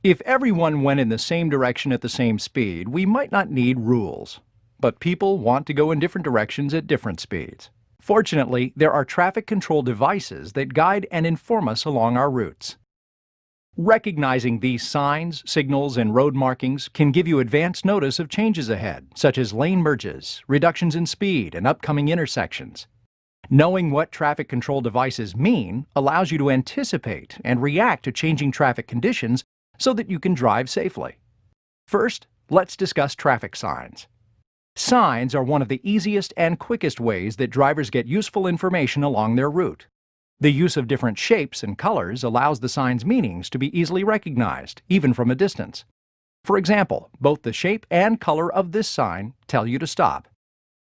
If everyone went in the same direction at the same speed, we might not need rules. But people want to go in different directions at different speeds. Fortunately, there are traffic control devices that guide and inform us along our routes. Recognizing these signs, signals, and road markings can give you advance notice of changes ahead, such as lane merges, reductions in speed, and upcoming intersections. Knowing what traffic control devices mean allows you to anticipate and react to changing traffic conditions so that you can drive safely. First, let's discuss traffic signs. Signs are one of the easiest and quickest ways that drivers get useful information along their route. The use of different shapes and colors allows the sign's meanings to be easily recognized, even from a distance. For example, both the shape and color of this sign tell you to stop.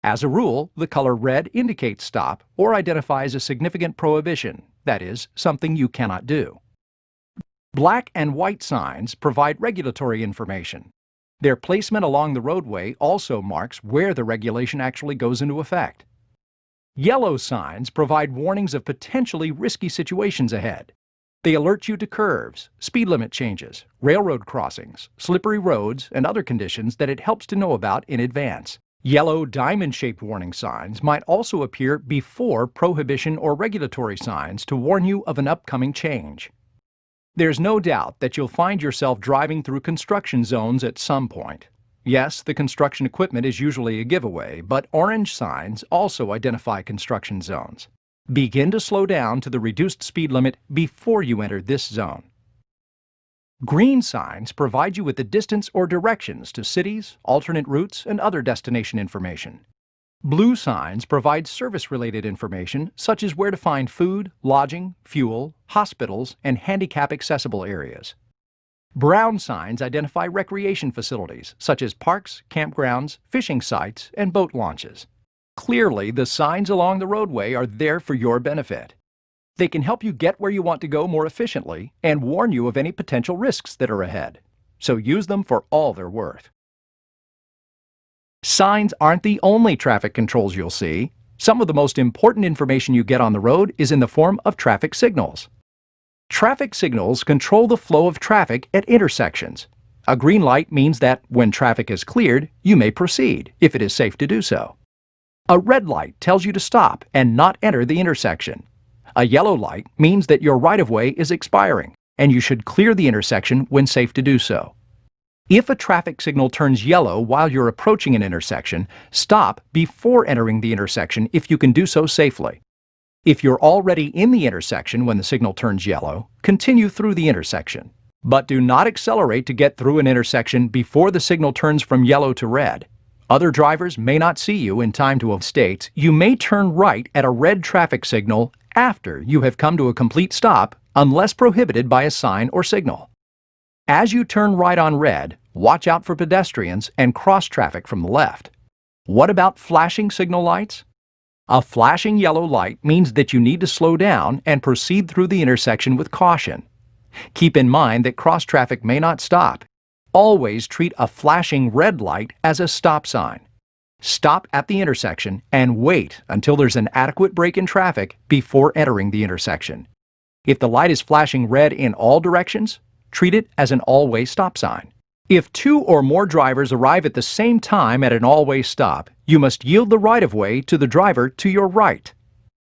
As a rule, the color red indicates stop or identifies a significant prohibition, that is, something you cannot do. Black and white signs provide regulatory information. Their placement along the roadway also marks where the regulation actually goes into effect. Yellow signs provide warnings of potentially risky situations ahead. They alert you to curves, speed limit changes, railroad crossings, slippery roads, and other conditions that it helps to know about in advance. Yellow diamond-shaped warning signs might also appear before prohibition or regulatory signs to warn you of an upcoming change. There's no doubt that you'll find yourself driving through construction zones at some point. Yes, the construction equipment is usually a giveaway, but orange signs also identify construction zones. Begin to slow down to the reduced speed limit before you enter this zone. Green signs provide you with the distance or directions to cities, alternate routes, and other destination information. Blue signs provide service-related information such as where to find food, lodging, fuel, hospitals, and handicap-accessible areas. Brown signs identify recreation facilities such as parks, campgrounds, fishing sites, and boat launches. Clearly, the signs along the roadway are there for your benefit. They can help you get where you want to go more efficiently and warn you of any potential risks that are ahead. So use them for all they're worth. Signs aren't the only traffic controls you'll see. Some of the most important information you get on the road is in the form of traffic signals. Traffic signals control the flow of traffic at intersections. A green light means that when traffic is cleared, you may proceed, if it is safe to do so. A red light tells you to stop and not enter the intersection. A yellow light means that your right-of-way is expiring, and you should clear the intersection when safe to do so. If a traffic signal turns yellow while you're approaching an intersection, stop before entering the intersection if you can do so safely. If you're already in the intersection when the signal turns yellow, continue through the intersection. But do not accelerate to get through an intersection before the signal turns from yellow to red. Other drivers may not see you in time to state you may turn right at a red traffic signal after you have come to a complete stop unless prohibited by a sign or signal. As you turn right on red, watch out for pedestrians and cross traffic from the left. What about flashing signal lights? A flashing yellow light means that you need to slow down and proceed through the intersection with caution. Keep in mind that cross traffic may not stop. Always treat a flashing red light as a stop sign. Stop at the intersection and wait until there's an adequate break in traffic before entering the intersection. If the light is flashing red in all directions, treat it as an all-way stop sign. If two or more drivers arrive at the same time at an all-way stop, you must yield the right-of-way to the driver to your right.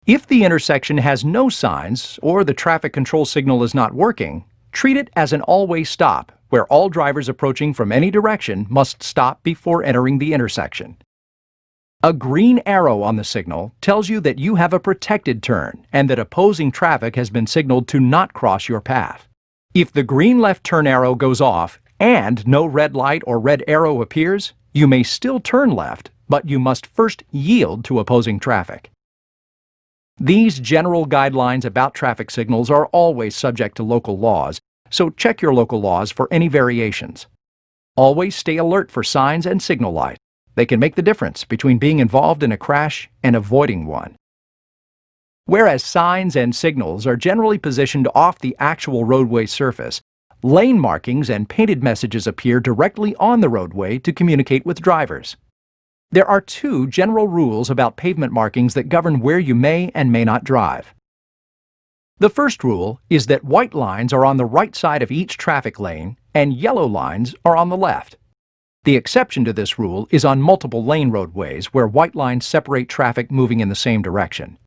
If the intersection has no signs or the traffic control signal is not working, treat it as an all-way stop, where all drivers approaching from any direction must stop before entering the intersection. A green arrow on the signal tells you that you have a protected turn and that opposing traffic has been signaled to not cross your path. If the green left turn arrow goes off and no red light or red arrow appears, you may still turn left, but you must first yield to opposing traffic. These general guidelines about traffic signals are always subject to local laws, so check your local laws for any variations. Always stay alert for signs and signal lights. They can make the difference between being involved in a crash and avoiding one. Whereas signs and signals are generally positioned off the actual roadway surface, lane markings and painted messages appear directly on the roadway to communicate with drivers. There are two general rules about pavement markings that govern where you may and may not drive. The first rule is that white lines are on the right side of each traffic lane, and yellow lines are on the left. The exception to this rule is on multiple lane roadways where white lines separate traffic moving in the same direction.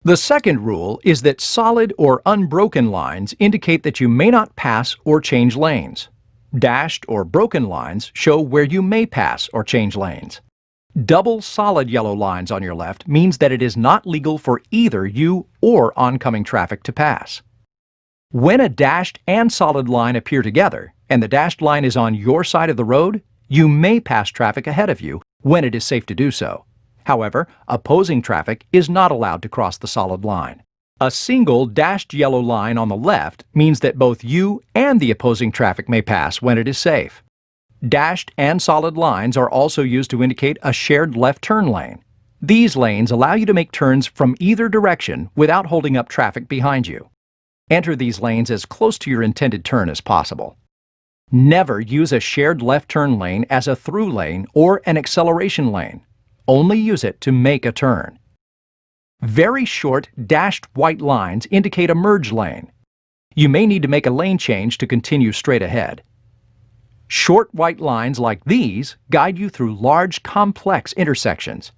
The second rule is that solid or unbroken lines indicate that you may not pass or change lanes. Dashed or broken lines show where you may pass or change lanes. Double solid yellow lines on your left means that it is not legal for either you or oncoming traffic to pass. When a dashed and solid line appear together, and the dashed line is on your side of the road, you may pass traffic ahead of you when it is safe to do so. However, opposing traffic is not allowed to cross the solid line. A single dashed yellow line on the left means that both you and the opposing traffic may pass when it is safe. Dashed and solid lines are also used to indicate a shared left turn lane. These lanes allow you to make turns from either direction without holding up traffic behind you. Enter these lanes as close to your intended turn as possible. Never use a shared left turn lane as a through lane or an acceleration lane. Only use it to make a turn. Very short dashed white lines indicate a merge lane. You may need to make a lane change to continue straight ahead. Short white lines like these guide you through large, complex intersections.